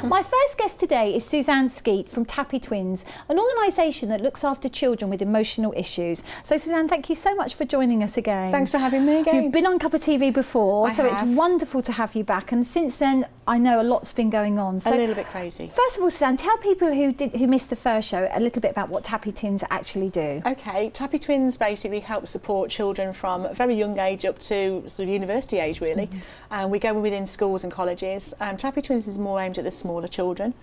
My first guest today is Suzanne Skeete from Tappy Twins, an organisation that looks after children with emotional issues. So Suzanne, thank you so much for joining us again. Thanks for having me again. You've been on Cuppa TV before, so it's wonderful to have you back, and since then I know a lot's been going on. So a little bit crazy. First of all, Suzanne, tell people who missed the first show a little bit about what Tappy Twins actually do. Okay, Tappy Twins basically help support children from a very young age up to sort of university age, really. We go within schools and colleges. Tappy Twins is more aimed at the smaller children.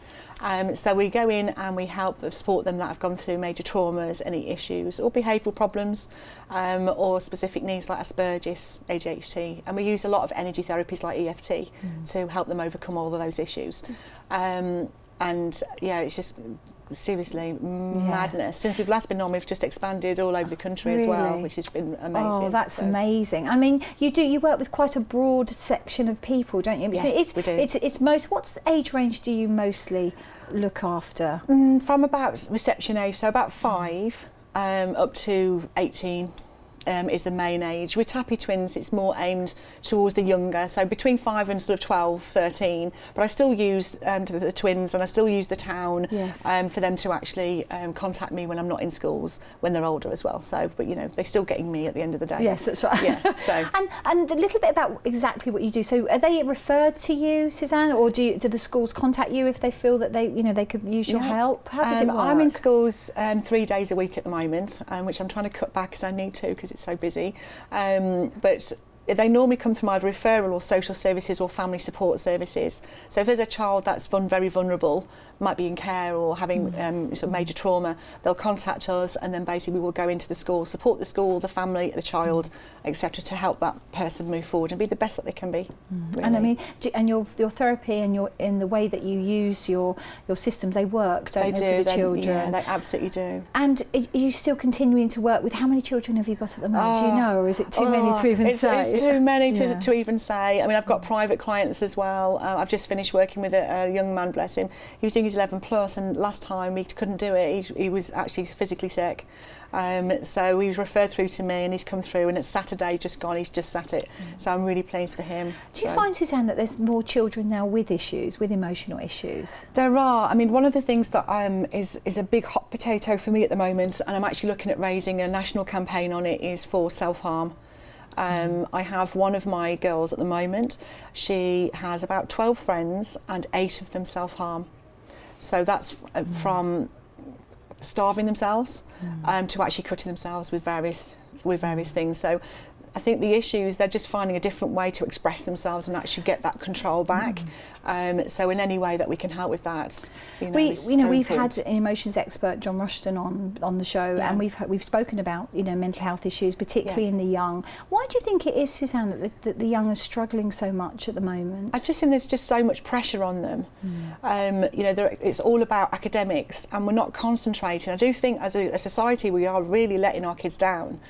So we go in and we help support them that have gone through major traumas, any issues or behavioural problems, or specific needs like Asperger's, ADHD, and we use a lot of energy therapies like EFT to help them overcome all of those issues. And yeah, it's just seriously madness. Since we've last been on, we've just expanded all over the country as well, which has been amazing. Oh, that's amazing. I mean, you work with quite a broad section of people, don't you? Yes, so we do. It's what's age range do you mostly look after? From about reception age, so about 5 up to 18. Is the main age. With Tappy Twins, it's more aimed towards the younger, so between 5 and sort of 12, 13. But I still use the twins, and I still use the town for them to actually contact me when I'm not in schools, when they're older as well. So, but you know, they're still getting me at the end of the day. Yes, that's right. Yeah. So and a little bit about exactly what you do. So, are they referred to you, Suzanne, or do the schools contact you if they feel that they could use your help? How does it work? I'm in schools 3 days a week at the moment, which I'm trying to cut back as I need to because it's so busy, but they normally come from either referral or social services or family support services. So if there's a child that's very vulnerable, might be in care or having sort of major trauma, they'll contact us, and then basically we will go into the school, support the school, the family, the child, etc., to help that person move forward and be the best that they can be. Really. And I mean, and your therapy and in the way that you use your systems, they work, don't they, for the children? Yeah, they absolutely do. And are you still continuing to work with? How many children have you got at the moment? Do you know, or is it too many to even say? It's too many to even say. I mean, I've got private clients as well. I've just finished working with a young man, bless him. He was doing his 11 plus, and last time he couldn't do it. He was actually physically sick. So he was referred through to me, and he's come through, and it's Saturday just gone, he's just sat it. So I'm really pleased for him. Do you find, Suzanne, that there's more children now with issues, with emotional issues? There are. I mean, one of the things that is a big hot potato for me at the moment, and I'm actually looking at raising a national campaign on it, is for self-harm. I have one of my girls at the moment. She has about 12 friends and 8 of them self-harm. So that's from starving themselves to actually cutting themselves with various things. So I think the issue is they're just finding a different way to express themselves and actually get that control back. So in any way that we can help with that, we've had an emotions expert, John Rushton, on the show, and we've spoken about mental health issues, particularly in the young. Why do you think it is, Suzanne, that the young are struggling so much at the moment? I just think there's just so much pressure on them. It's all about academics, and we're not concentrating. I do think as a society we are really letting our kids down.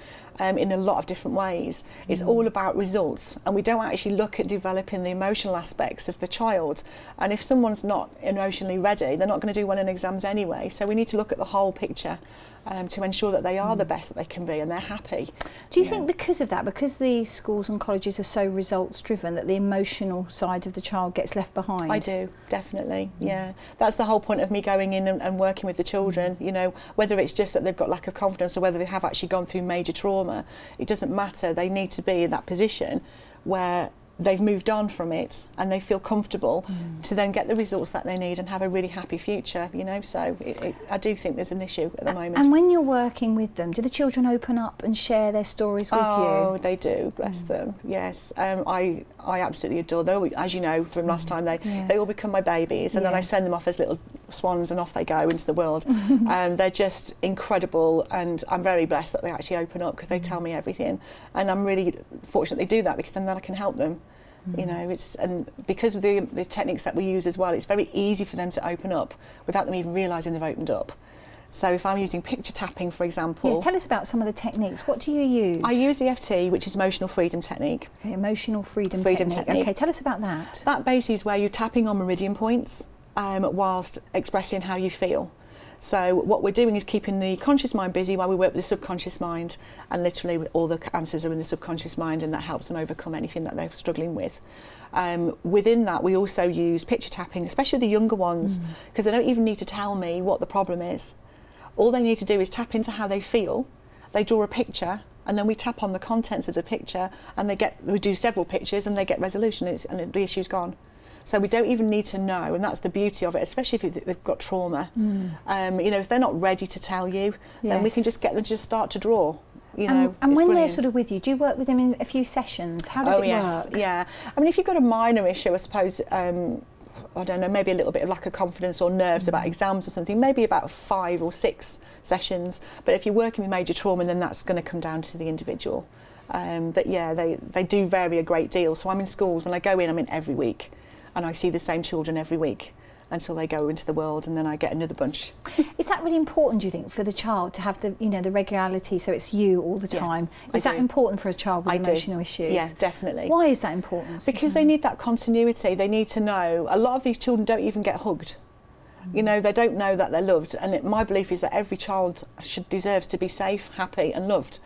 In a lot of different ways. It's all about results, and we don't actually look at developing the emotional aspects of the child. And if someone's not emotionally ready, they're not going to do well in exams anyway. So we need to look at the whole picture to ensure that they are the best that they can be and they're happy. Do you think because of that, because the schools and colleges are so results driven, that the emotional side of the child gets left behind? I do, definitely, yeah. That's the whole point of me going in and working with the children, whether it's just that they've got lack of confidence or whether they have actually gone through major trauma, it doesn't matter. They need to be in that position where they've moved on from it and they feel comfortable to then get the results that they need and have a really happy future, so I do think there's an issue at the moment. And when you're working with them, do the children open up and share their stories with you? Oh, they do, bless them, yes. I absolutely adore them. As you know from last time, they all become my babies, and then I send them off as little swans and off they go into the world. They're just incredible, and I'm very blessed that they actually open up because they tell me everything, and I'm really fortunate they do that because then I can help them. And because of the techniques that we use as well, it's very easy for them to open up without them even realising they've opened up. So if I'm using picture tapping, for example... tell us about some of the techniques. What do you use? I use EFT, which is emotional freedom technique. Okay, emotional freedom technique. Okay, tell us about that. That basically is where you're tapping on meridian points whilst expressing how you feel. So what we're doing is keeping the conscious mind busy while we work with the subconscious mind, and literally all the answers are in the subconscious mind, and that helps them overcome anything that they're struggling with. Within that, we also use picture tapping, especially the younger ones, because they don't even need to tell me what the problem is. All they need to do is tap into how they feel. They draw a picture, and then we tap on the contents of the picture, and we do several pictures, and they get resolution, and the issue's gone. So we don't even need to know, and that's the beauty of it, especially if they've got trauma. If they're not ready to tell you, then we can just get them to just start to draw. And when brilliant. They're sort of with you, do you work with them in a few sessions? How does it work? Yeah. I mean, if you've got a minor issue, I suppose, I don't know, maybe a little bit of lack of confidence or nerves about exams or something, maybe about 5 or 6 sessions. But if you're working with major trauma, then that's going to come down to the individual. But yeah, they do vary a great deal. So I'm in schools, when I go in, I'm in every week. And I see the same children every week until they go into the world, and then I get another bunch. Is that really important, do you think, for the child to have the regularity, so it's you all the time? Is that important for a child with emotional issues? Yeah, definitely. Why is that important? Because they need that continuity. They need to know. A lot of these children don't even get hugged. They don't know that they're loved. And my belief is that every child deserves to be safe, happy and loved.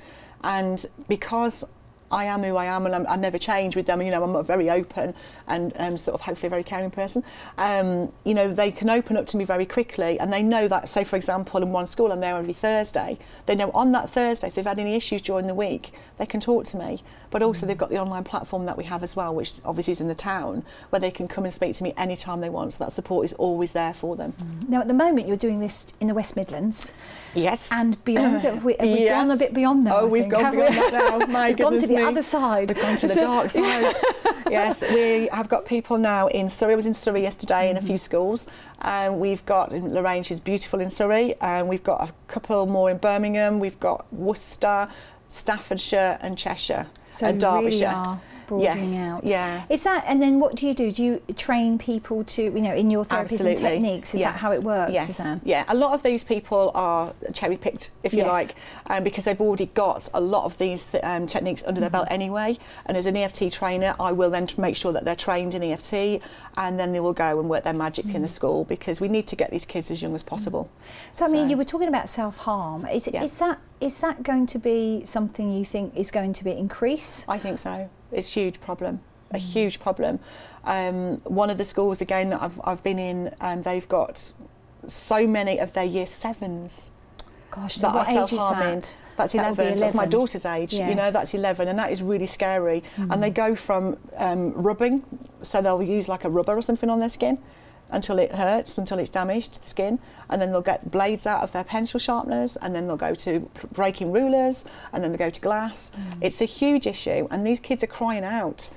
And because I am who I am, and I never change with them. I'm a very open and sort of hopefully a very caring person. They can open up to me very quickly, and they know that, say for example, in one school I'm there every Thursday. They know on that Thursday, if they've had any issues during the week, they can talk to me. But also they've got the online platform that we have as well, which obviously is in the town, where they can come and speak to me anytime they want. So that support is always there for them. Now at the moment you're doing this in the West Midlands. Yes. And beyond, have we gone a bit beyond that? We've gone beyond that now. My We've gone to the other side. We've gone to the dark side. Yes, we have got people now in Surrey. I was in Surrey yesterday in a few schools. We've got in Lorraine, she's beautiful in Surrey. We've got a couple more in Birmingham. We've got Worcester, Staffordshire and Cheshire and Derbyshire. Really are broadening out. Yeah. Is that, and then what do you do? Do you train people to, in your therapies Absolutely. and techniques? Is that how it works, Yes. Suzanne? Yeah, a lot of these people are cherry-picked, if you like, because they've already got a lot of these techniques under their belt anyway. And as an EFT trainer, I will then make sure that they're trained in EFT, and then they will go and work their magic in the school, because we need to get these kids as young as possible. So, I mean, you were talking about self-harm. Is that going to be something you think is going to increase? I think so. It's a huge problem, a huge problem. One of the schools, again, that I've been in, they've got so many of their year 7s that are self-harming. That's 11. That's my daughter's age. Yes. That's 11, and that is really scary. And they go from rubbing, so they'll use like a rubber or something on their skin until it hurts, until it's damaged the skin, and then they'll get blades out of their pencil sharpeners, and then they'll go to breaking rulers, and then they go to glass. It's a huge issue, and these kids are crying out,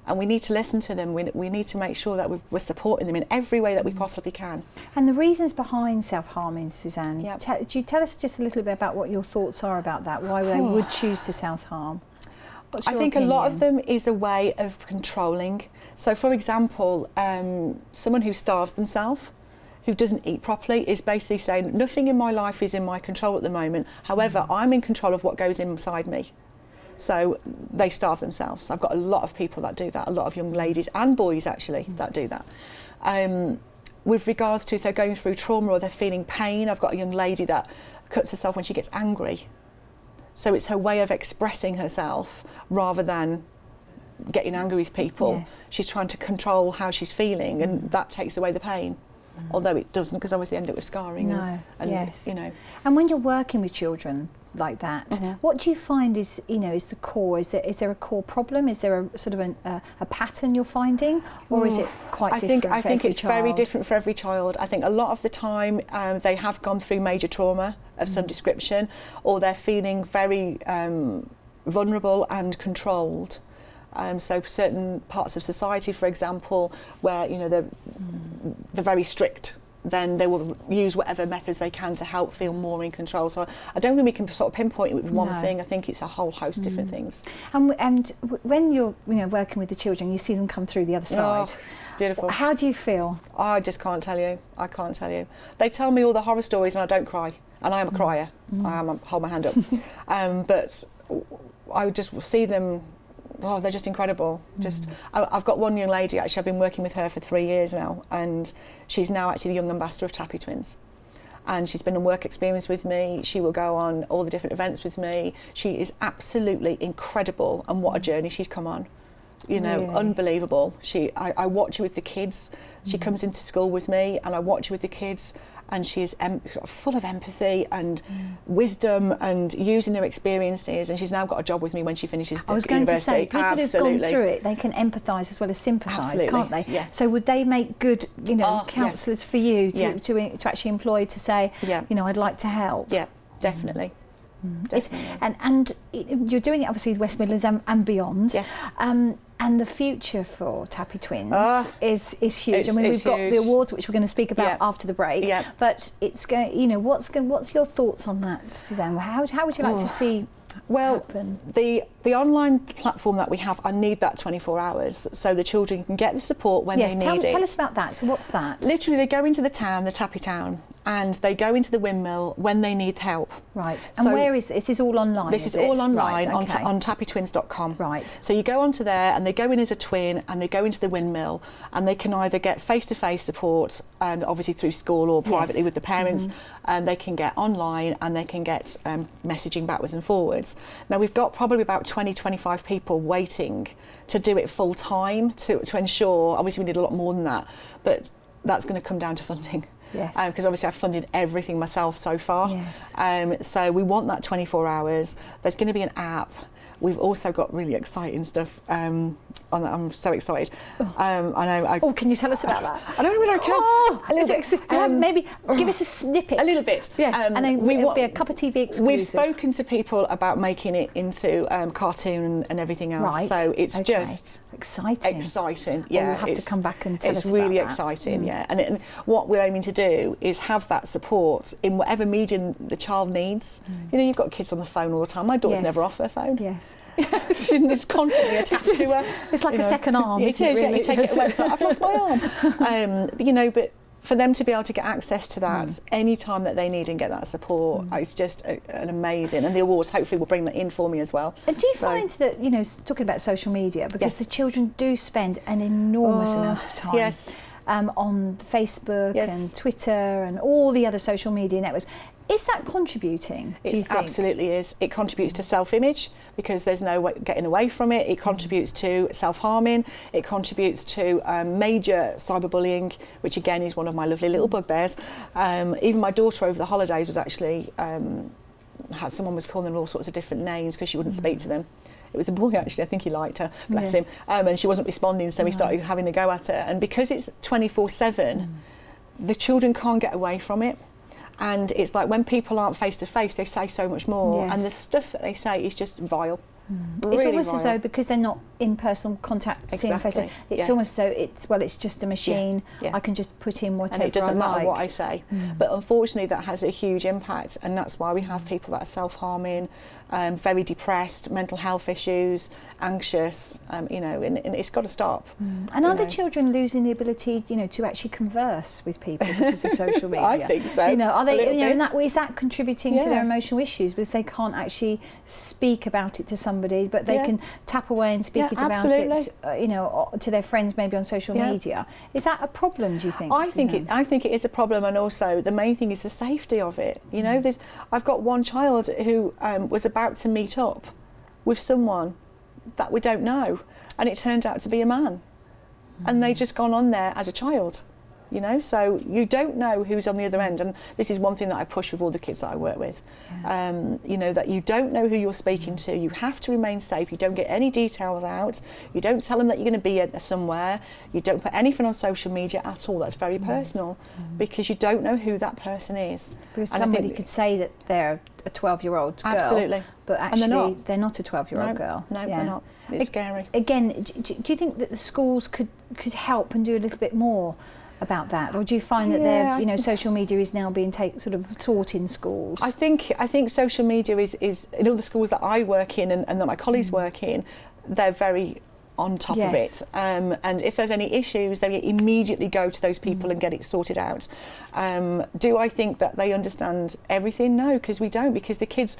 and we need to listen to them. We need to make sure that we're supporting them in every way that we possibly can. And the reasons behind self-harming, Suzanne, Yep. do you tell us just a little bit about what your thoughts are about that, why they would choose to self-harm? I think a lot of them is a way of controlling. So, for example, someone who starves themselves, who doesn't eat properly, is basically saying, nothing in my life is in my control at the moment. However, I'm in control of what goes inside me. So they starve themselves. I've got a lot of people that do that, a lot of young ladies and boys actually that do that. With regards to if they're going through trauma or they're feeling pain, I've got a young lady that cuts herself when she gets angry. So it's her way of expressing herself rather than getting angry with people. Yes. She's trying to control how she's feeling, and that takes away the pain. Although it doesn't, because obviously end up with scarring. And when you're working with children like that, what do you find is the core? Is there a core problem? Is there a sort of a pattern you're finding, or is it quite different? I think it's very different for every child. I think a lot of the time they have gone through major trauma of some description, or they're feeling very vulnerable and controlled. So certain parts of society, for example, where they're very strict, then they will use whatever methods they can to help feel more in control. So I don't think we can sort of pinpoint it with one thing. I think it's a whole host of different things. And when you're working with the children, you see them come through the other side. Oh, beautiful. How do you feel? I just can't tell you. I can't tell you. They tell me all the horror stories and I don't cry. And I am a crier. I hold my hand up. But I would just see them. Oh, they're just incredible. I've got one young lady, actually, I've been working with her for 3 years now, and she's now actually the young ambassador of Tappy Twins. and she's been on work experience with me. She will go on all the different events with me. She is absolutely incredible, and what a journey she's come on. You know, really? Unbelievable. I watch her with the kids. She comes into school with me, and I watch her with the kids, and she is full of empathy and wisdom, and using her experiences, and she's now got a job with me when she finishes university. I was going to say, people who've gone through it, they can empathise as well as sympathise, can't they? Yeah. So would they make good, you know, counsellors for you to actually employ, to say, you know, I'd like to help? Yeah, definitely. And you're doing it obviously West Midlands and beyond. Yes. And the future for Tappy Twins is huge. I mean, we've got the awards, which we're going to speak about after the break. Yeah. But it's going. You know, what's your thoughts on that, Suzanne? How would you like to see? Well, happen? the online platform that we have, I need that 24 hours so the children can get the support when they need it. Tell us about that. So what's that? Literally, they go into the town, the Tappy town, and they go into the windmill when they need help. Right. And where is this? Is all online? This is all online right, on tappytwins.com. Right. So you go onto there and they go in as a twin and they go into the windmill, and they can either get face-to-face support, obviously through school or privately with the parents, and they can get online and they can get messaging backwards and forwards. Now we've got probably about 20-25 people waiting to do it full time to ensure. Obviously we need a lot more than that, but that's going to come down to funding. Yes. Because obviously I've funded everything myself so far. Yes. So we want that 24 hours. There's going to be an app. We've also got really exciting stuff on that. I'm so excited. I know. Can you tell us about that? I don't know whether I can. Oh, a little bit. Maybe give us a snippet. A little bit. Yes. And then it'll be a Cuppa TV exclusive. We've spoken to people about making it into cartoon and everything else. Right. So it's just exciting. Yeah. We'll have to come back and tell us about that. It's really exciting. Yeah. And what we're aiming to do is have that support in whatever medium the child needs. You know, you've got kids on the phone all the time. My daughter's never off her phone. Yes. She's constantly attached to her. It's like a second arm. It is. Really? You take it away. It's like, I've lost my arm. You know, but for them to be able to get access to that any time that they need and get that support, it's just an amazing. And the awards hopefully will bring that in for me as well. And do you find that, you know, talking about social media, because the children do spend an enormous amount of time on Facebook and Twitter and all the other social media networks. Is that contributing, do you think? It absolutely is. It contributes to self-image because there's no way getting away from it. It contributes to self-harming. It contributes to major cyberbullying, which again is one of my lovely little bugbears. Even my daughter over the holidays was actually, someone was calling her all sorts of different names because she wouldn't speak to them. It was a boy actually, I think he liked her, bless him. And she wasn't responding, so he started having a go at her. And because it's 24/7, the children can't get away from it. And it's like when people aren't face to face, they say so much more, and the stuff that they say is just vile. Really it's almost vile. as though because they're not in personal contact, seeing face to face, it's almost as though it's just a machine. I can just put in whatever I like. And it doesn't matter what I say. But unfortunately, that has a huge impact, and that's why we have people that are self-harming, very depressed, mental health issues, anxious. You know, and it's got to stop. And are the children losing the ability, you know, to actually converse with people because of social media? I think so. You know, are they? You know, in that way, is that contributing to their emotional issues because they can't actually speak about it to somebody, but they can tap away and speak about it, you know, to their friends maybe on social media? Is that a problem, do you think? I think it is a problem, and also the main thing is the safety of it. You know, I've got one child who was about to meet up with someone that we don't know, and it turned out to be a man, and they just gone on there as a child. You know, so you don't know who's on the other end, and this is one thing that I push with all the kids that I work with. You know, that you don't know who you're speaking to. You have to remain safe. You don't get any details out. You don't tell them that you're going to be somewhere. You don't put anything on social media at all. That's very personal, because you don't know who that person is. Because somebody could say that they're a 12-year-old girl, but actually they're not a 12-year-old girl. No, they're not. It's scary. Again, do you think that the schools could help and do a little bit more about that, or do you find that you know, social media is now being taught in schools? I think social media is in all the schools that I work in and that my colleagues work in, they're very on top of it, and if there's any issues, they immediately go to those people and get it sorted out. Do I think that they understand everything? No, because we don't, because the kids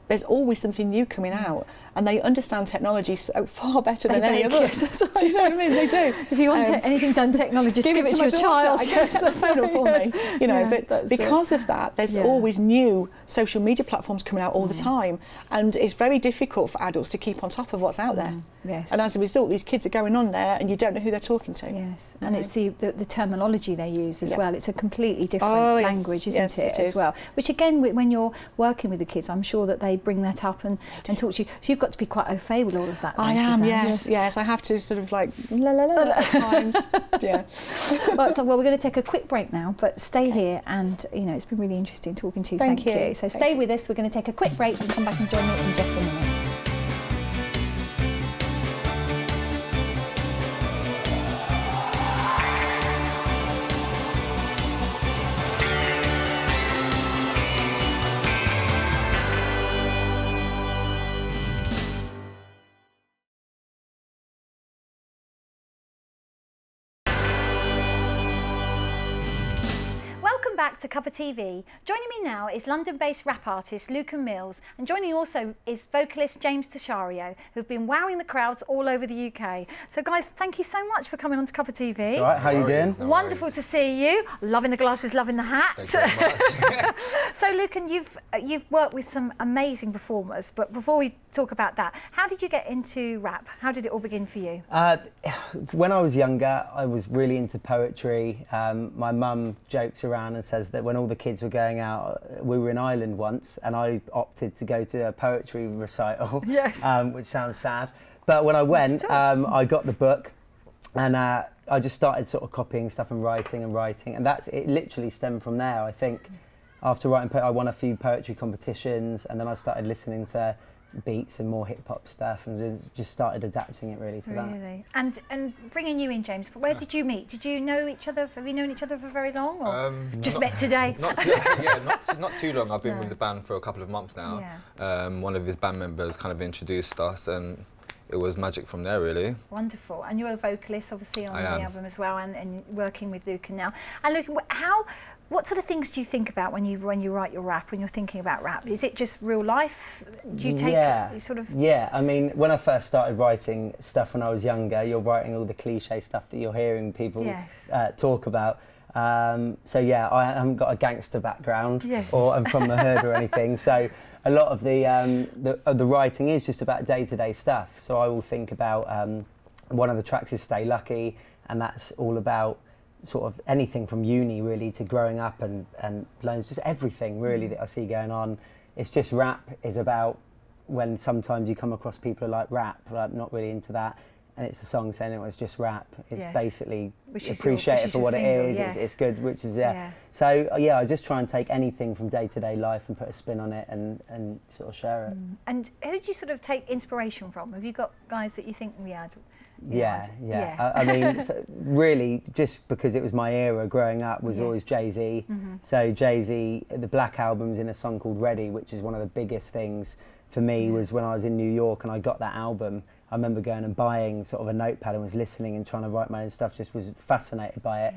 there's always something new coming out, and they understand technology so far better than any of us. Do you know what I mean? They do. If you want anything done technology, just give it to your child. Just set the phone up for me. You know, but because of that, there's always new social media platforms coming out all the time, and it's very difficult for adults to keep on top of what's out there. Yes. And as a result, these kids are going on there, and you don't know who they're talking to. Yes. And it's the terminology they use as well. It's a completely different language, isn't it? As well. Which again, when you're working with the kids, I'm sure that they bring that up and talk to you. So you've got to be quite au fait with all of that. I am, yes. I have to sort of like la la la at times. Yeah. Well, we're going to take a quick break now, but stay here, and you know, it's been really interesting talking to you. Thank you. So stay with us. We're going to take a quick break and come back and join me in just a minute. Back to Cuppa TV. Joining me now is London-based rap artist Lucan, and joining also is vocalist James Tashario, who've been wowing the crowds all over the UK. So guys, thank you so much for coming on to Cuppa TV. It's all right, how you doing? No Wonderful to see you. Loving the glasses, loving the hat. Thank you very much. So Lucan, you've worked with some amazing performers, but before we talk about that, how did you get into rap? How did it all begin for you? When I was younger, I was really into poetry. My mum jokes around and says that when all the kids were going out, we were in Ireland once, and I opted to go to a poetry recital, yes. Which sounds sad. But when I went, I got the book, and I just started sort of copying stuff and writing, and it literally stemmed from there. I think after writing, I won a few poetry competitions, and then I started listening to beats and more hip hop stuff, and just started adapting it really to that. Really? And bringing you in, James, where did you meet? Did you know each other? Have you known each other for very long, or just met today? Not too long. I've been with the band for a couple of months now. Yeah. One of his band members kind of introduced us, and it was magic from there, really. Wonderful. And you're a vocalist, obviously, on the album as well, and working with Lucan now. And Lucan, what sort of things do you think about when you write your rap, when you're thinking about rap? Is it just real life? Do you take sort of... Yeah, I mean, when I first started writing stuff when I was younger, you're writing all the cliche stuff that you're hearing people talk about. So yeah, I haven't got a gangster background, or I'm from the hood or anything. So a lot of the writing is just about day-to-day stuff. So I will think about one of the tracks is Stay Lucky, and that's all about sort of anything from uni really to growing up and loans, just everything really that I see going on. It's just rap is about when sometimes you come across people who like rap, like not really into that, and it's a song saying it was just rap. It's basically appreciate it for what it is. It's good, which is So yeah, I just try and take anything from day-to-day life and put a spin on it and sort of share it. And who do you sort of take inspiration from? Have you got guys that you think we had? Yeah. I mean, really, just because it was my era growing up was always Jay-Z. So Jay-Z, the Black Album's in a song called Ready, which is one of the biggest things for me, was when I was in New York and I got that album. I remember going and buying sort of a notepad and was listening and trying to write my own stuff, just was fascinated by it.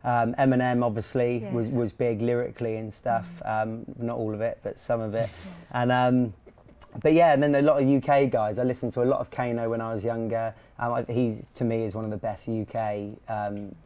Eminem obviously was big lyrically and stuff, not all of it, but some of it. And but yeah, and then a lot of UK guys. I listened to a lot of Kano when I was younger. He, to me, is one of the best UK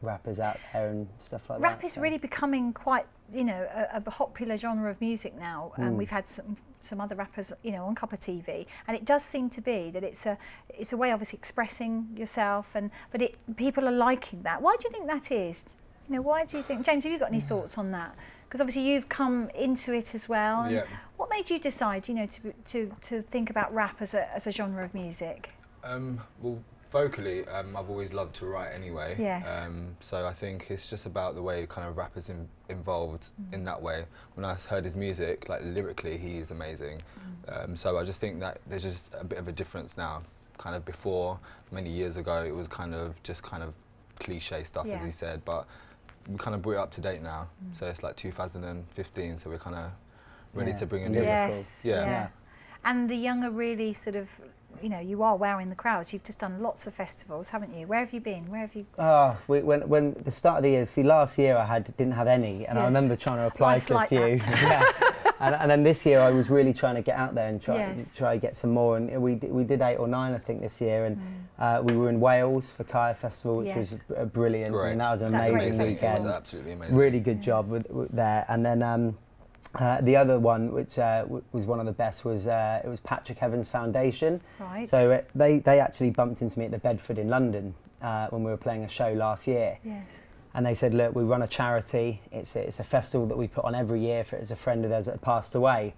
rappers out there and stuff like that. Rap is really becoming quite, you know, a popular genre of music now. And we've had some other rappers, you know, on Cuppa TV, and it does seem to be that it's a way, obviously, expressing yourself, but people are liking that. Why do you think that is? You know, why do you think, James? Have you got any thoughts on that? Because obviously you've come into it as well. And what made you decide, you know, to think about rap as a genre of music? Well, vocally, I've always loved to write anyway. Yes. So I think it's just about the way kind of rap is involved in that way. When I heard his music, like lyrically, he is amazing. So I just think that there's just a bit of a difference now. Kind of before, many years ago, it was kind of cliche stuff, as he said, but we kind of brought it up to date now. So it's like 2015, so we're kind of ready to bring a new... And the young are really sort of, you know, you are wowing the crowds. You've just done lots of festivals, haven't you? Where have you been? Where have you... When the start of the year, last year I didn't have any, and I remember trying to apply to a few. And then this year I was really trying to get out there and try to get some more. And we did 8 or 9, I think, this year. And we were in Wales for Kaya Festival, which was brilliant. Great. And that was an amazing weekend. Was absolutely amazing. Really good job with there. And then the other one, which was one of the best, was it was Patrick Evans Foundation. Right. So they actually bumped into me at the Bedford in London when we were playing a show last year. Yes. And they said, look, we run a charity. It's a festival that we put on every year for a friend of theirs that had passed away.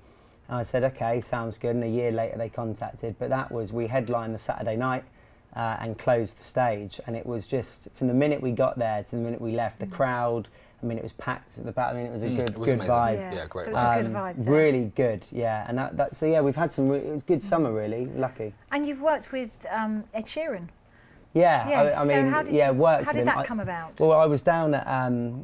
And I said, okay, sounds good. And a year later they contacted. But we headlined the Saturday night and closed the stage. And it was just, from the minute we got there to the minute we left, the crowd, I mean, it was packed at the back. I mean, it was a good vibe. Yeah, great. So it was a good vibe there. Really good, yeah. And so yeah, we've had it was a good summer, really, lucky. And you've worked with Ed Sheeran. Yeah, yes. I mean, worked how with did him. that come about? Well, I was down at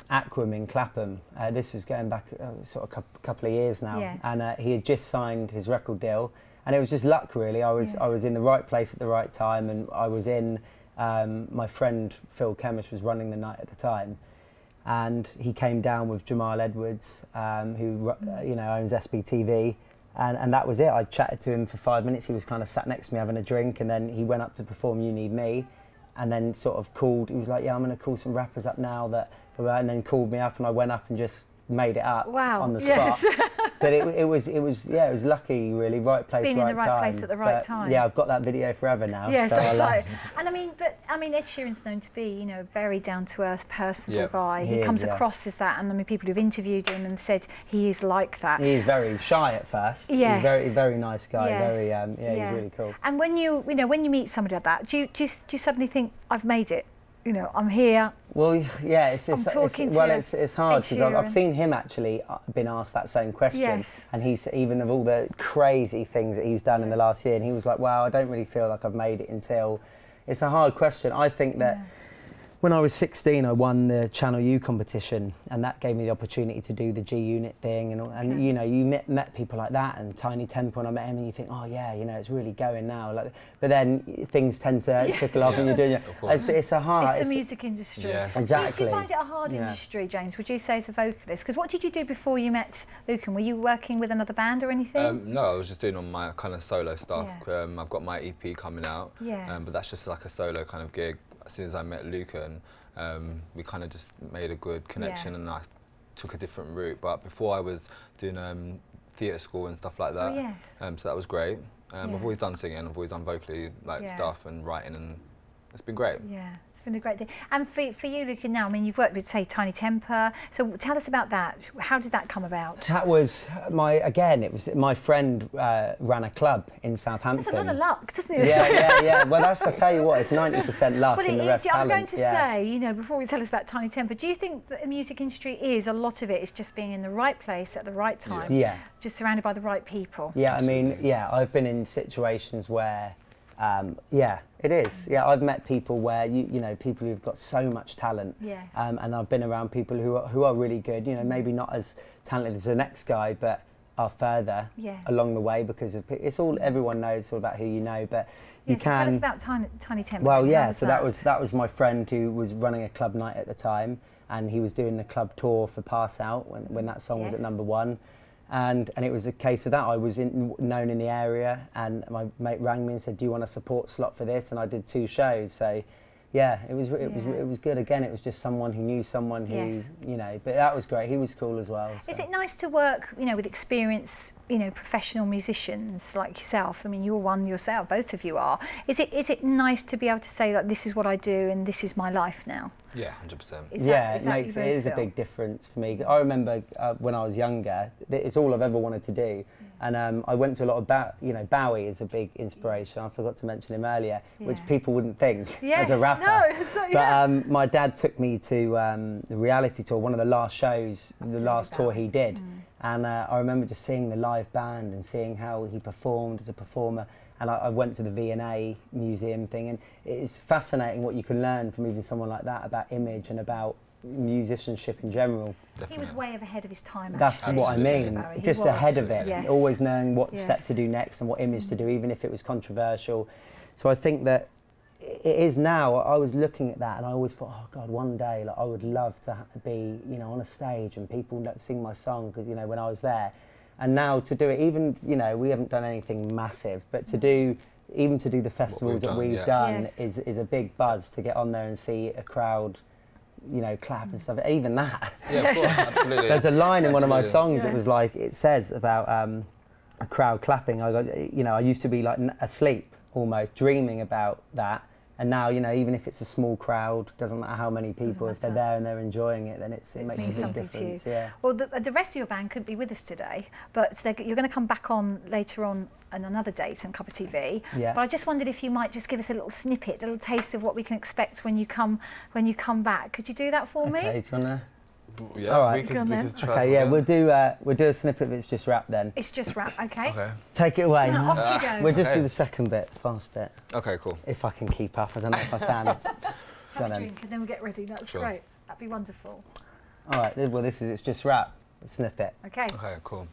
Aquam in Clapham. This was going back sort of a couple of years now. Yes. And he had just signed his record deal. And it was just luck, really. I was in the right place at the right time. And I was in, my friend Phil Chemist was running the night at the time. And he came down with Jamal Edwards, who owns SBTV. And that was it. I chatted to him for 5 minutes. He was kind of sat next to me having a drink, and then he went up to perform You Need Me, and then sort of called. He was like, yeah, I'm going to call some rappers up now, and then called me up, and I went up and just made it up on the spot. Yes. But it was lucky, really, right place, being right in the right time. place at the right time. Yeah, I've got that video forever now. Yes, so that's right. And I mean, Ed Sheeran's known to be, a very down-to-earth, personable guy. He comes across as that, and I mean, people who've interviewed him and said he is like that. He is very shy at first. Yes. He's very, very nice guy. Yes. Very, he's really cool. And when you meet somebody like that, do you suddenly think, I've made it? I'm here. Well, yeah, it's hard because I've seen him actually been asked that same question, and he's even of all the crazy things that he's done in the last year, and he was like, "Wow, I don't really feel like I've made it until." It's a hard question. I think that when I was 16, I won the Channel U competition, and that gave me the opportunity to do the G Unit thing, and you met people like that, and Tiny Temper, and I met him, and you think, oh yeah, it's really going now. But then things tend to trickle off, and you're doing it. It's a hard. It's the music industry. Yes. Exactly. Do you find it a hard industry, James? Would you say as a vocalist? Because what did you do before you met Lucan? Were you working with another band or anything? No, I was just doing on my kind of solo stuff. I've got my EP coming out, but that's just like a solo kind of gig. As soon as I met Lucan, we kind of just made a good connection, and I took a different route. But before I was doing theatre school and stuff like that, so that was great. I've always done singing, I've always done vocally stuff and writing, and it's been great. Yeah, it's been a great thing. And for you, Lucan, now, I mean, you've worked with, say, Tiny Temper. So tell us about that. How did that come about? That was it was my friend ran a club in Southampton. That's a lot of luck, doesn't it? Yeah. Well, I tell you what, it's 90% luck and the rest talent. I was going to say, before we tell us about Tiny Temper, do you think that the music industry a lot of it is just being in the right place at the right time? Yeah. Just surrounded by the right people? Yeah, absolutely. I mean, I've been in situations where, it is. Yeah, I've met people where people who've got so much talent. Yes. And I've been around people who are really good. Maybe not as talented as the next guy, but are further along the way because of everyone knows it's all about who you know. But you can. So tell us about Tiny Temper. Well, so that was my friend who was running a club night at the time, and he was doing the club tour for Pass Out when that song was at #1. And it was a case of that. I was known in the area, and my mate rang me and said, "Do you want a support slot for this?" And I did 2 shows. So, it was good. Again, it was just someone who knew someone who But that was great. He was cool as well. So. Is it nice to work, with experienced, professional musicians like yourself? I mean, you're one yourself. Both of you are. Is it nice to be able to say, like, this is what I do and this is my life now? Yeah, 100%. It is a big difference for me. I remember when I was younger, it's all I've ever wanted to do. And I went to a lot of Bowie is a big inspiration. I forgot to mention him earlier, which people wouldn't think as a rapper. But my dad took me to the reality tour, one of the last shows, the last tour he did. And I remember just seeing the live band and seeing how he performed as a performer. And I went to the V&A museum thing, and it's fascinating what you can learn from even someone like that about image and about musicianship in general. Definitely. He was way ahead of his time. That's what I mean. Just ahead of it, always knowing what step to do next and what image to do, even if it was controversial. So I think that it is now. I was looking at that, and I always thought, oh God, one day, I would love to be, on a stage and people sing my song because when I was there. And now to do it, even, you know, we haven't done anything massive, but to do the festivals that we've done is a big buzz, to get on there and see a crowd, you know, clap and stuff. Even that. Yeah, of course, absolutely. There's a line in one of my songs that was like, it says about a crowd clapping. I used to be like asleep almost, dreaming about that. And now, you know, even if it's a small crowd, doesn't matter how many people, if they're there and they're enjoying it, then it makes a big difference. Yeah. Well, the rest of your band couldn't be with us today, but you're going to come back on later on another date on Cuppa TV. Yeah. But I just wondered if you might just give us a little snippet, a little taste of what we can expect when you come back. Could you do that for me? Okay, do you wanna? Yeah, all right. we could try. Okay, yeah, we'll do a snippet of It's Just Rap then. It's just rap, okay. Take it away. Yeah, off you go. We'll just do the second bit, fast bit. Okay, cool. If I can keep up, I don't know if I can. Have a drink and then we'll get ready. That's great. That'd be wonderful. All right, well, this is It's Just Rap, a snippet. Okay. Okay, cool.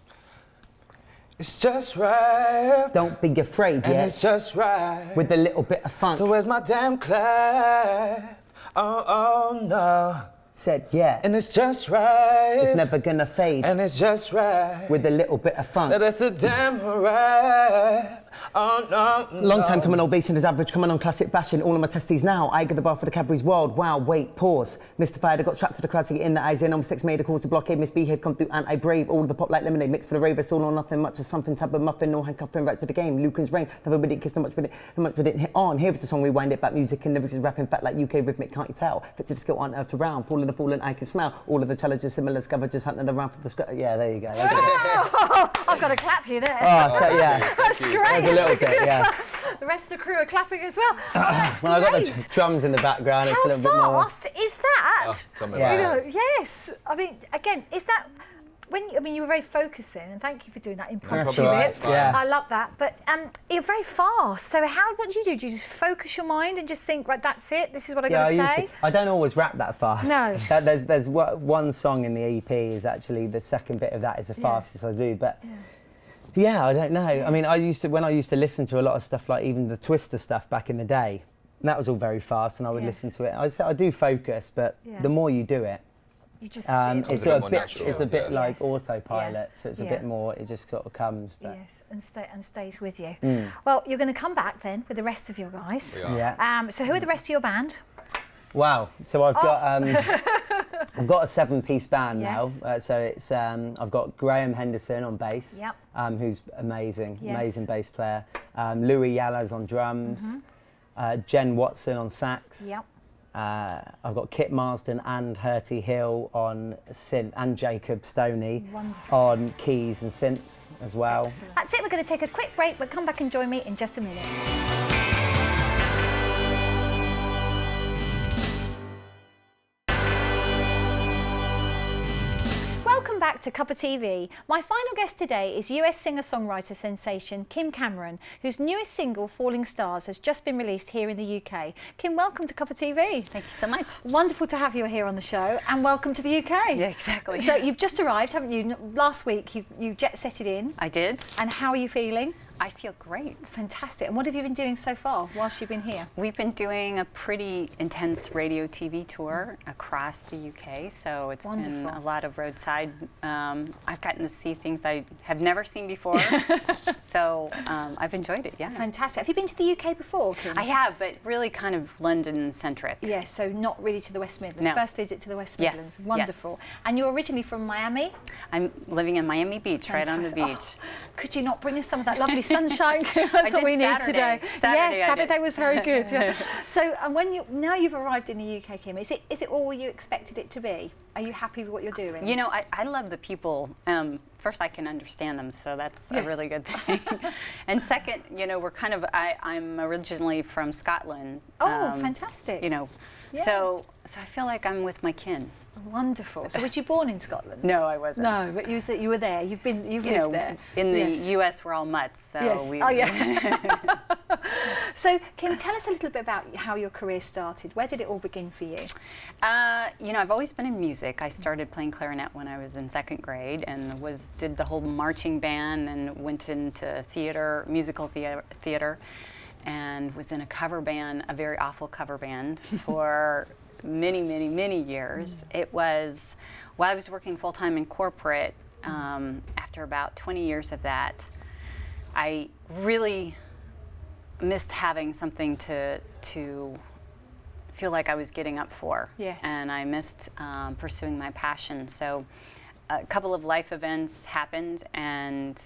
It's just right. Don't be afraid, and it's just right. With a little bit of funk. So where's my damn clap? Oh no. Said yeah. And it's just right. It's never gonna fade. And it's just right. With a little bit of funk. That's a damn right. Oh no. Long time coming, ovation is average, coming on classic bashing. All of my testes now. I get the bar for the Cadbury's world. Wow, wait, pause. Mystified, I got traps for the classic in the eyes. In on mistakes made, a cause to blockade, misbehave, come through anti-brave. All of the pop like lemonade, mixed for the ravers, all or nothing, much as something, tab of muffin, no handcuffing, rights to the game. Lucan's reign, never been kissed, not much with it hit on. Here is the song, we wind it back, music and lyrics is rapping fat like UK rhythmic, can't you tell? Fits the skill on earth to round, falling, I can smell. All of the challenges similar, scavengers hunting around for the yeah, there you go. Oh, I've got to clap you there. Oh, so, yeah. That's great. There's a little bit, yeah. The rest of the crew are clapping as well. Oh, that's when great. I got the drums in the background, it's a little bit more. How fast is that? You know, yes. I mean, again, is that you were very focusing, and thank you for doing that impromptu bit. Yeah. I love that. But you're very fast. So what do you do? Do you just focus your mind and just think, right, that's it. This is what I'm going to say. I don't always rap that fast. No. There's one song in the EP is actually the second bit of that is the fastest I do, but. Yeah, I don't know. I mean, when I used to listen to a lot of stuff, like even the Twister stuff back in the day, that was all very fast, and I would listen to it. I do focus, but the more you do it, you just it's a bit like autopilot, so it's a bit more. It just sort of comes. But. Yes, and stays with you. Well, you're going to come back then with the rest of your guys. Yeah. So who are the rest of your band? Wow. So I've got I've got a 7-piece band now. So it's I've got Graham Henderson on bass, who's amazing bass player. Louis Yala's on drums. Jen Watson on sax. I've got Kit Marsden and Hertie Hill on synth, and Jacob Stoney on keys and synths as well. Excellent. That's it. We're going to take a quick break, but come back and join me in just a minute. Welcome back to Cuppa TV. My final guest today is US singer-songwriter sensation Kim Cameron, whose newest single, Falling Stars, has just been released here in the UK. Kim, welcome to Cuppa TV. Thank you so much. Wonderful to have you here on the show, and welcome to the UK. Yeah, exactly. So you've just arrived, haven't you? Last week you jet-setted in. I did. And how are you feeling? I feel great. Fantastic. And what have you been doing so far whilst you've been here? We've been doing a pretty intense radio TV tour across the UK, so it's been a lot of roadside. I've gotten to see things I have never seen before, so I've enjoyed it, yeah. Fantastic. Have you been to the UK before, Kim? I have, but really kind of London-centric. Yes, so not really to the West Midlands. No. First visit to the West Midlands. Yes. Wonderful. Yes. And you're originally from Miami? I'm living in Miami Beach, Fantastic. right on the beach. Oh, could you not bring us some of that lovely sunshine? That's what we need today. Saturday was very good. Yeah. So, and now you've arrived in the UK, Kim, is it all you expected it to be? Are you happy with what you're doing? You know, I love the people. First, I can understand them, so that's a really good thing. And second, you know, I'm originally from Scotland. Oh, fantastic. You know, so I feel like I'm with my kin. Wonderful. So, was you born in Scotland? No, I wasn't. No, but you were there. You've lived there. In the US, we're all mutts. So So, Kim, tell us a little bit about how your career started. Where did it all begin for you? You know, I've always been in music. I started playing clarinet when I was in 2nd grade, and did the whole marching band, and went into musical theater, and was in a cover band, a very awful cover band, for many years. It was while I was working full-time in corporate. After after about 20 years of that, I really missed having something to feel like I was getting up for. Yes. And I missed pursuing my passion. So a couple of life events happened, and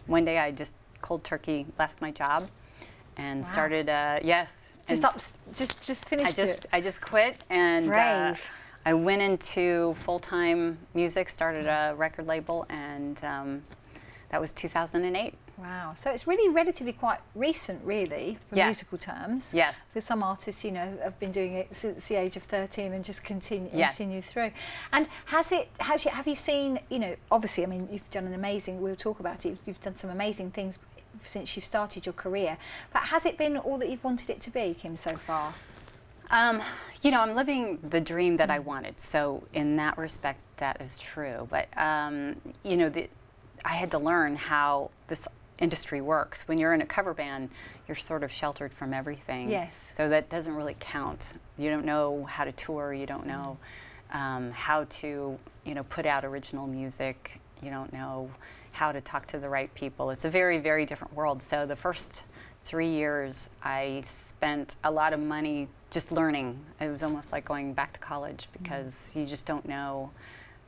one day I just cold turkey left my job and started, yes. Just finished it. I just quit, and Brave. I went into full-time music, started a record label, and that was 2008. Wow. So it's really relatively quite recent, really, for Yes. musical terms. Yes. Because some artists, you know, have been doing it since the age of 13 and just continue through. And have you seen, you know, obviously, I mean, you've done an amazing, we'll talk about it, you've done some amazing things since you've started your career. But has it been all that you've wanted it to be, Kim, so far? You know, I'm living the dream that I wanted. So in that respect, that is true. But, you know, I had to learn how this industry works. When you're in a cover band, you're sort of sheltered from everything. Yes. So that doesn't really count. You don't know how to tour. You don't know how to, you know, put out original music. You don't know how to talk to the right people. It's a very, very different world. So the first 3 years, I spent a lot of money just learning. It was almost like going back to college, because you just don't know.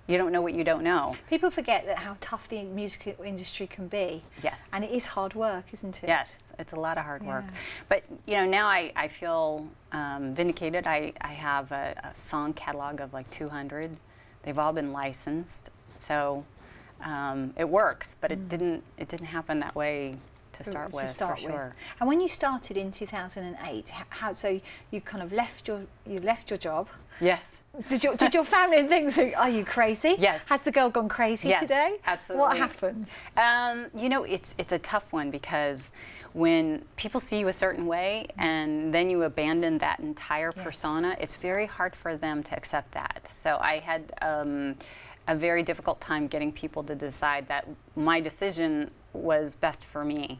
You don't know what you don't know. People forget that how tough the music industry can be. Yes. And it is hard work, isn't it? Yes, it's a lot of hard work. Yeah. But, you know, now I feel vindicated. I have a song catalog of like 200. They've all been licensed. So it works, but it didn't happen that way to start with, for sure. And when you started in 2008, how so you kind of left your job? Yes. Did your family and things think, are you crazy? Yes. Has the girl gone crazy today? Absolutely. What happened? You know, it's a tough one, because when people see you a certain way and then you abandon that entire persona, it's very hard for them to accept that. So I had a very difficult time getting people to decide that my decision was best for me.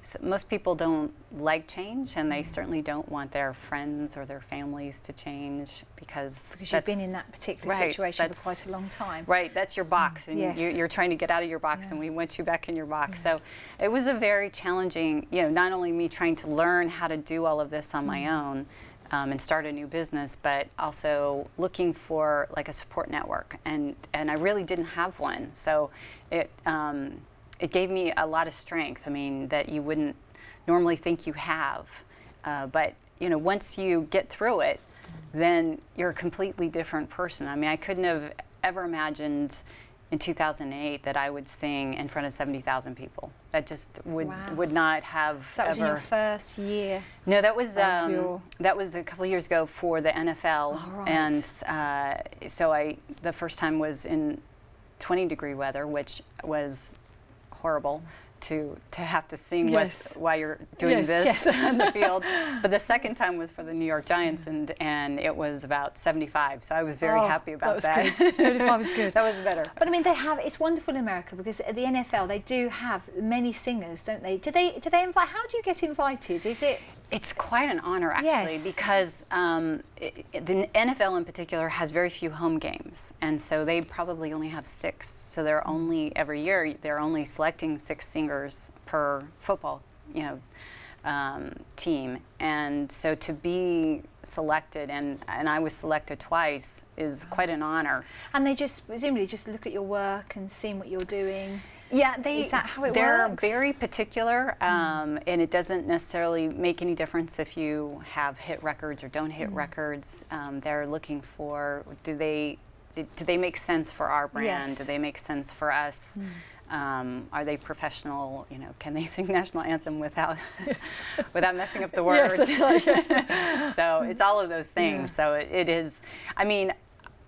So most people don't like change, and they certainly don't want their friends or their families to change, because you've been in that particular situation for quite a long time. Right, that's your box, and you're trying to get out of your box, and we want you back in your box. So it was a very challenging, you know, not only me trying to learn how to do all of this on my own, and start a new business, but also looking for like a support network, and I really didn't have one. So it gave me a lot of strength. I mean, that you wouldn't normally think you have, but you know, once you get through it, then you're a completely different person. I mean, I couldn't have ever imagined in 2008 that I would sing in front of 70,000 people. That just would not have So that was in your first year? No, that was a couple of years ago for the NFL. Oh, right. And so the first time was in 20-degree weather, which was horrible to have to sing with while you're doing this in the field. But the second time was for the New York Giants, and it was about 75. So I was very happy about that. Good. 75 was good. That was better. But I mean, it's wonderful in America, because at the NFL they do have many singers, don't they? Do they invite? How do you get invited? It's quite an honor, actually, because the NFL in particular has very few home games, and so they probably only have 6. So they're only, every year, they're only selecting 6 singers per football, you know, team. And so to be selected, and I was selected twice, is quite an honor. And they just presumably just look at your work and see what you're doing. Yeah, is that how it they're works? very particular, and it doesn't necessarily make any difference if you have hit records or don't hit records. They're looking for, do they make sense for our brand? Yes. Do they make sense for us? Are they professional? You know, can they sing national anthem without messing up the words? Yes, that's right, yes. So it's all of those things. So it is. I mean,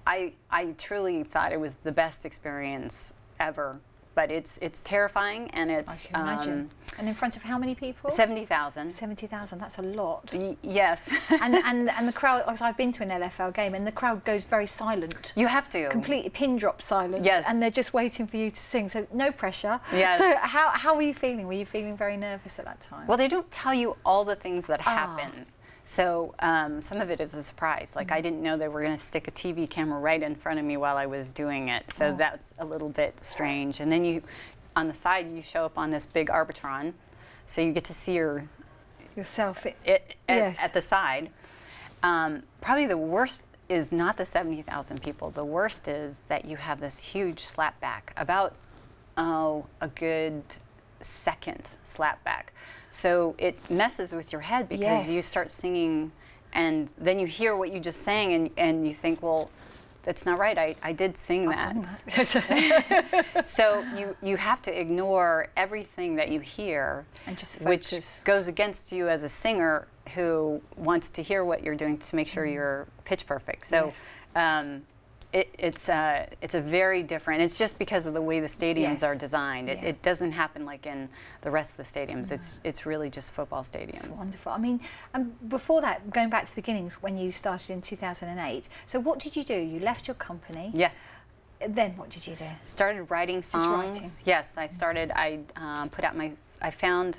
I truly thought it was the best experience ever. But it's terrifying, and it's. I can imagine. And in front of how many people? 70,000. 70,000. That's a lot. Yes. and the crowd. I've been to an LFL game, and the crowd goes very silent. You have to. Completely pin drop silent. Yes. And they're just waiting for you to sing. So no pressure. Yes. So how were you feeling? Were you feeling very nervous at that time? Well, they don't tell you all the things that happen. So some of it is a surprise. Like I didn't know they were going to stick a TV camera right in front of me while I was doing it. So that's a little bit strange. And then on the side, you show up on this big Arbitron, so you get to see yourself at the side. Probably the worst is not the 70,000 people. The worst is that you have this huge slap back, about a good second slap back. So it messes with your head because you start singing and then you hear what you just sang and you think, well, that's not right. I did sing that. So you have to ignore everything that you hear, and just focus. Which goes against you as a singer who wants to hear what you're doing to make sure you're pitch perfect. So it's a very different. It's just because of the way the stadiums are designed. It doesn't happen like in the rest of the stadiums. It's really just football stadiums. That's wonderful. I mean, before that, going back to the beginning when you started in 2008. So what did you do? You left your company. Yes. Then what did you do? Started writing songs. Just writing. Yes, I started. I put out I found.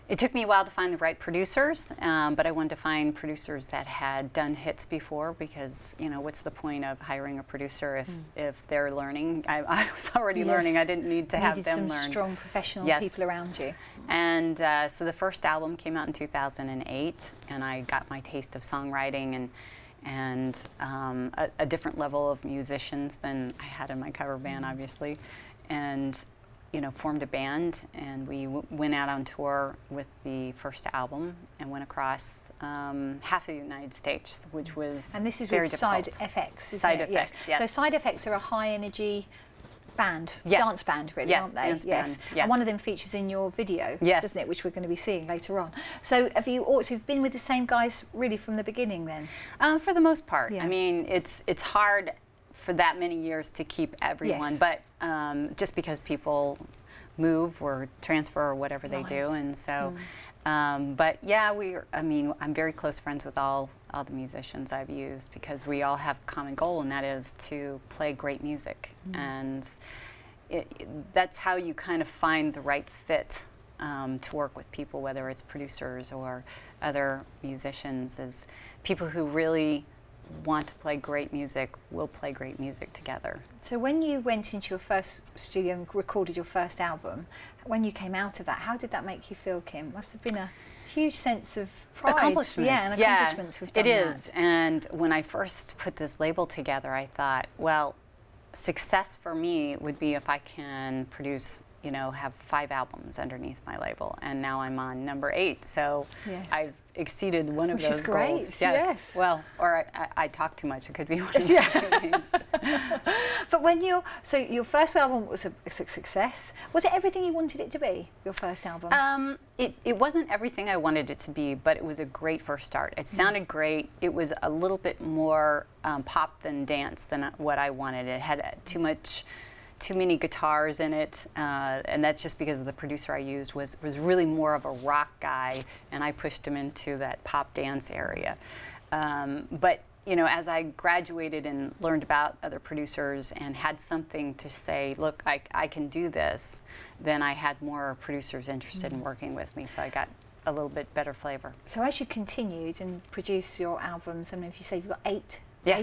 It took me a while to find the right producers, but I wanted to find producers that had done hits before because, what's the point of hiring a producer if they're learning? I was already learning. I didn't need to have them learn. Some strong professional people around you. And so the first album came out in 2008, and I got my taste of songwriting and a different level of musicians than I had in my cover band, obviously. And formed a band, and we went out on tour with the first album and went across half of the United States, which was and this is very with difficult. Side Effects, isn't Side it? Effects, yes. So Side Effects are a high energy band, dance band, really, aren't they? Dance band, yes. And one of them features in your video, doesn't it? Which we're going to be seeing later on. So have you also been with the same guys really from the beginning then? For the most part. I mean, it's hard for that many years to keep everyone, but just because people move or transfer or whatever they do, and so but yeah, I'm very close friends with all the musicians I've used because we all have a common goal, and that is to play great music. And that's how you kind of find the right fit to work with people, whether it's producers or other musicians, is people who really want to play great music will play great music together. So when you went into your first studio and recorded your first album, when you came out of that, how did that make you feel, Kim? Must have been a huge sense of pride. Accomplishment. Yeah, an accomplishment to have done that. It is. And when I first put this label together, I thought, well, success for me would be if I can produce, have 5 albums underneath my label. And now I'm on number 8. So I've exceeded one of those goals. Yes. Well, or I talk too much. It could be one of the 2 things. But so your first album was a success. Was it everything you wanted it to be, your first album? It wasn't everything I wanted it to be, but it was a great first start. It sounded great. It was a little bit more pop than dance than what I wanted. It had too many guitars in it, and that's just because the producer I used was really more of a rock guy, and I pushed him into that pop dance area. But as I graduated and learned about other producers and had something to say, look, I can do this, then I had more producers interested in working with me, so I got a little bit better flavor. So as you continued and produced your albums, I mean, if you say you've got 8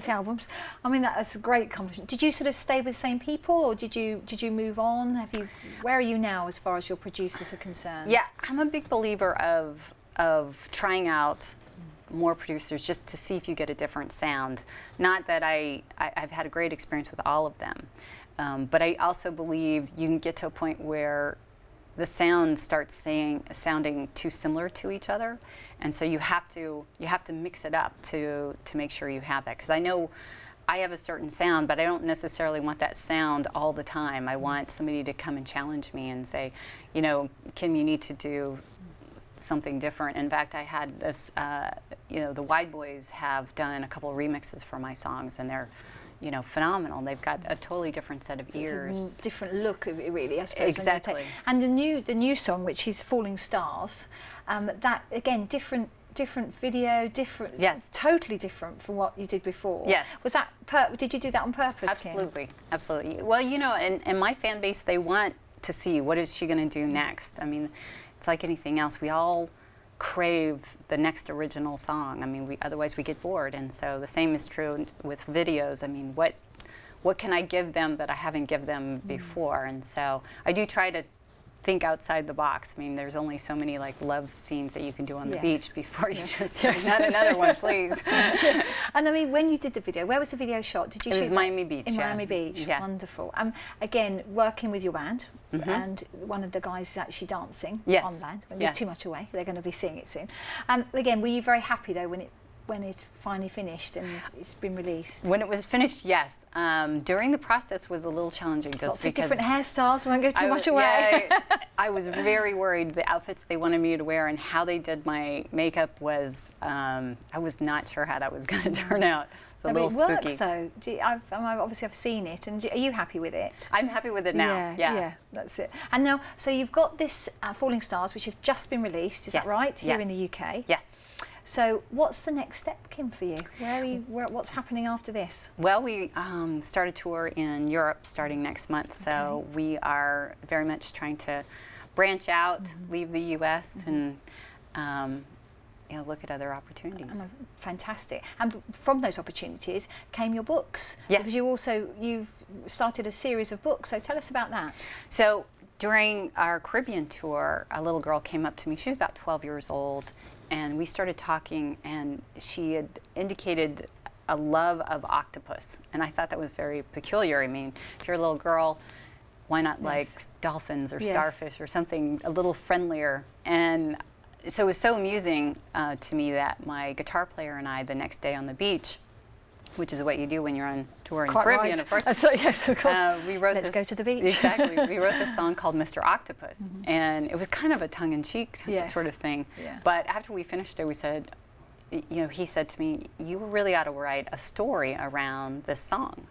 albums. I mean, that's a great accomplishment. Did you sort of stay with the same people, or did you move on? Where are you now as far as your producers are concerned? Yeah, I'm a big believer of trying out more producers just to see if you get a different sound. Not that I've had a great experience with all of them, but I also believe you can get to a point where the sound starts sounding too similar to each other, and so you have to mix it up to make sure you have that. Because I know I have a certain sound, but I don't necessarily want that sound all the time. I want somebody to come and challenge me and say, Kim, you need to do something different. In fact, I had this, the Wide Boys have done a couple of remixes for my songs, and they're phenomenal. They've got a totally different set of ears. It's a different look, really, I suppose. Exactly. And the new song, which is Falling Stars, that again, different video, totally different from what you did before. Yes. Was that? Did you do that on purpose, Absolutely, Kim? Absolutely. Well, and my fan base, they want to see what is she going to do next. I mean, it's like anything else. We all crave the next original song. I mean, otherwise we get bored. And so the same is true with videos. I mean, what can I give them that I haven't given them before? And so I do try to think outside the box. I mean, there's only so many like love scenes that you can do on the beach before you just say, not another one, please. And I mean, when you did the video, where was the video shot? Did you shoot it was Miami Beach. In Miami Beach, wonderful. Again, working with your band, and one of the guys is actually dancing on band. Don't give too much away. They're going to be seeing it soon. Again, were you very happy though when it finally finished and it's been released? When it was finished, yes. During the process was a little challenging, just lots because of different hairstyles. Won't give too much away. Yeah, I was very worried. The outfits they wanted me to wear and how they did my makeup was, I was not sure how that was going to turn out. It's a little spooky. Works though. Obviously I've seen it, and are you happy with it? I'm happy with it now. Yeah, that's it. And now, so you've got this Falling Stars, which have just been released. Is that right? Here in the UK. Yes. So what's the next step, Kim, for you? What's happening after this? Well, we start a tour in Europe starting next month, so we are very much trying to branch out, leave the U.S. and look at other opportunities. Fantastic. And from those opportunities came your books. Yes. Because you've started a series of books, so tell us about that. So during our Caribbean tour, a little girl came up to me. She was about 12 years old. And we started talking, and she had indicated a love of octopus. And I thought that was very peculiar. I mean, if you're a little girl, why not like dolphins or starfish or something a little friendlier? And so it was so amusing to me that my guitar player and I, the next day on the beach, which is what you do when you're on tour in the Caribbean, of course. Yes, of course. We wrote Let's go to the beach. Exactly. We wrote this song called Mr. Octopus, and it was kind of a tongue-in-cheek sort of thing. Yeah. But after we finished it, we said, he said to me, you really ought to write a story around this song.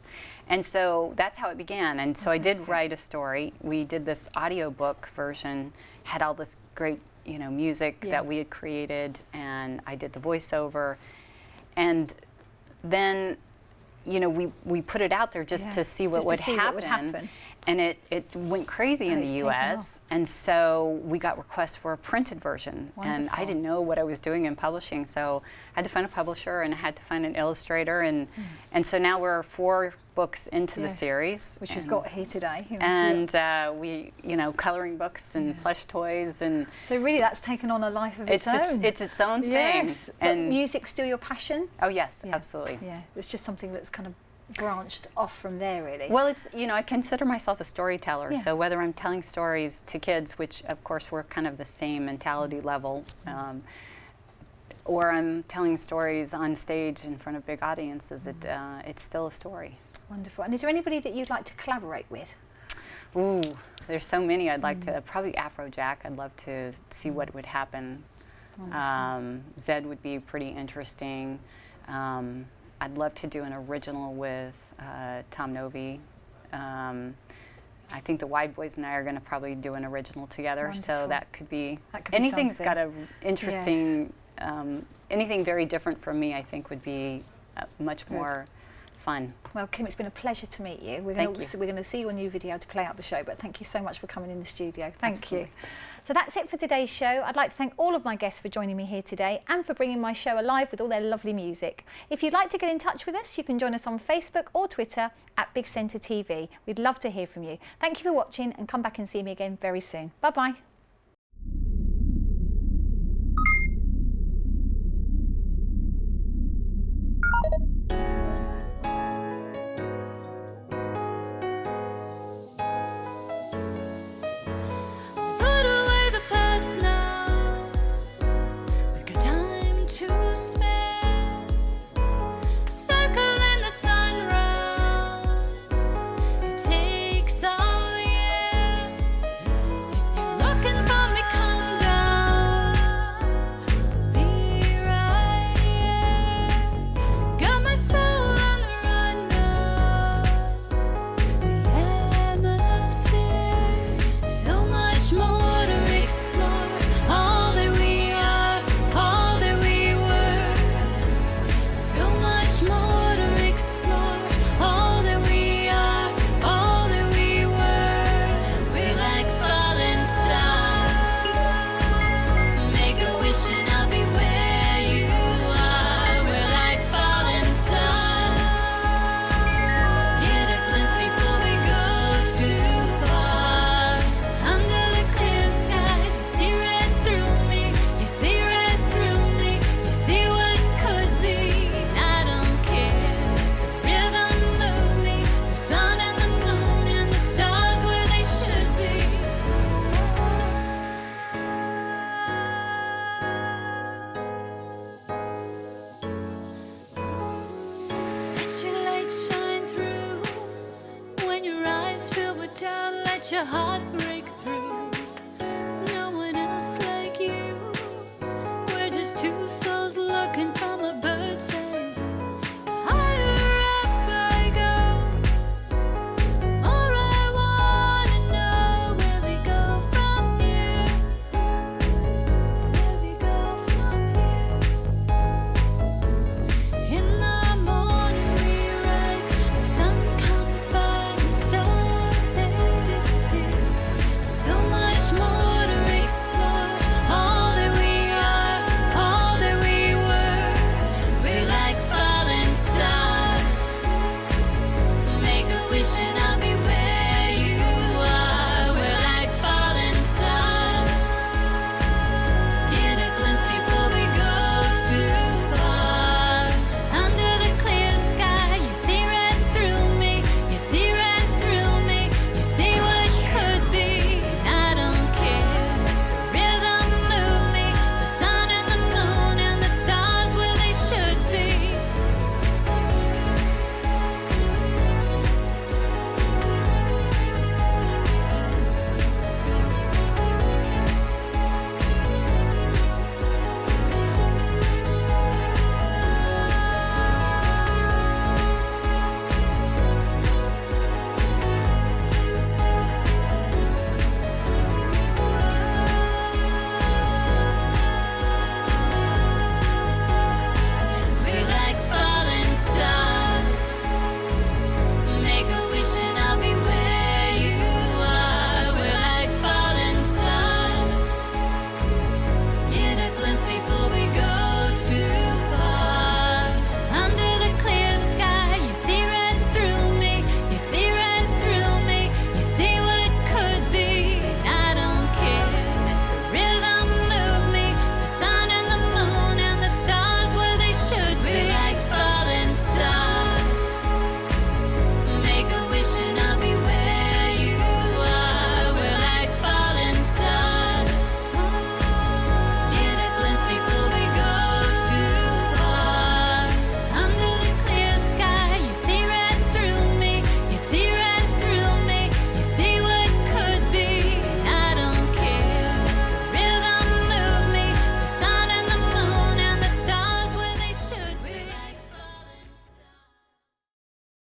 And so that's how it began. And so I did write a story. We did this audiobook version, had all this great, music that we had created, and I did the voiceover. And then, we put it out there just to see what would happen. And it went crazy in the U.S. And so we got requests for a printed version. Wonderful. And I didn't know what I was doing in publishing. So I had to find a publisher and I had to find an illustrator. And so now we're 4 books into the series. Which we've got here today. And we, coloring books and plush toys. And so really that's taken on a life of its own. It's its own thing. Yes. And music's still your passion? Oh, yes, absolutely. Yeah, it's just something that's kind of branched off from there, really. Well, it's, I consider myself a storyteller. So whether I'm telling stories to kids, which of course we're kind of the same mentality level, or I'm telling stories on stage in front of big audiences, it's still a story. Wonderful. And is there anybody that you'd like to collaborate with? Ooh, there's so many I'd like to. Probably Afrojack. I'd love to see what would happen. Zed would be pretty interesting. I'd love to do an original with Tom Novi. I think the Wide Boys and I are going to probably do an original together. Wonderful. So that could be anything's got a interesting, anything very different from me, I think would be much more fun. Well, Kim, it's been a pleasure to meet you. We're going to see your new video to play out the show, but thank you so much for coming in the studio. Thank you. So that's it for today's show. I'd like to thank all of my guests for joining me here today and for bringing my show alive with all their lovely music. If you'd like to get in touch with us, you can join us on Facebook or Twitter at Big Centre TV. We'd love to hear from you. Thank you for watching, and come back and see me again very soon. Bye-bye. Look watch a heart break through. No one else like you. We're just two souls looking from a bird's eye view. Higher up I go, the more I wanna know where we go from here. Where we go from here. In the morning we rise, the sun comes by, the stars they disappear. So much more to explore. All that we are, all that we were. We're like falling stars. Make a wish and